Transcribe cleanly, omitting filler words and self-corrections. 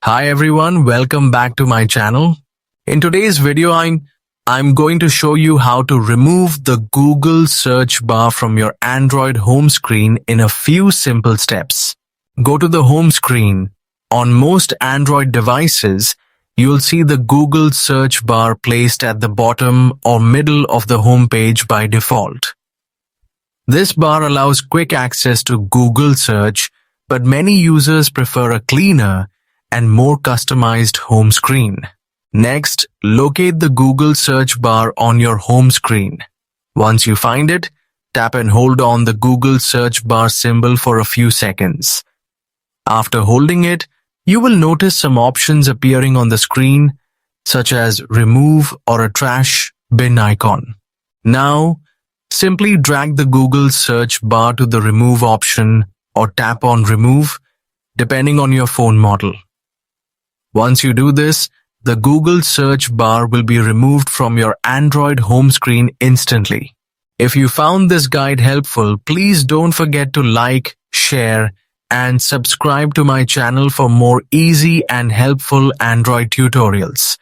Hi everyone, welcome back to my channel. In today's video, I'm going to show you how to remove the Google search bar from your Android home screen in a few simple steps. Go to the home screen. On most Android devices, you'll see the Google search bar placed at the bottom or middle of the home page by default. This bar allows quick access to Google search, but many users prefer a cleaner and more customized home screen. Next, locate the Google search bar on your home screen. Once you find it, tap and hold on the Google search bar symbol for a few seconds. After holding it, you will notice some options appearing on the screen, such as remove or a trash bin icon. Now, simply drag the Google search bar to the remove option or tap on remove, depending on your phone model. Once you do this, the Google search bar will be removed from your Android home screen instantly. If you found this guide helpful, please don't forget to like, share, and subscribe to my channel for more easy and helpful Android tutorials.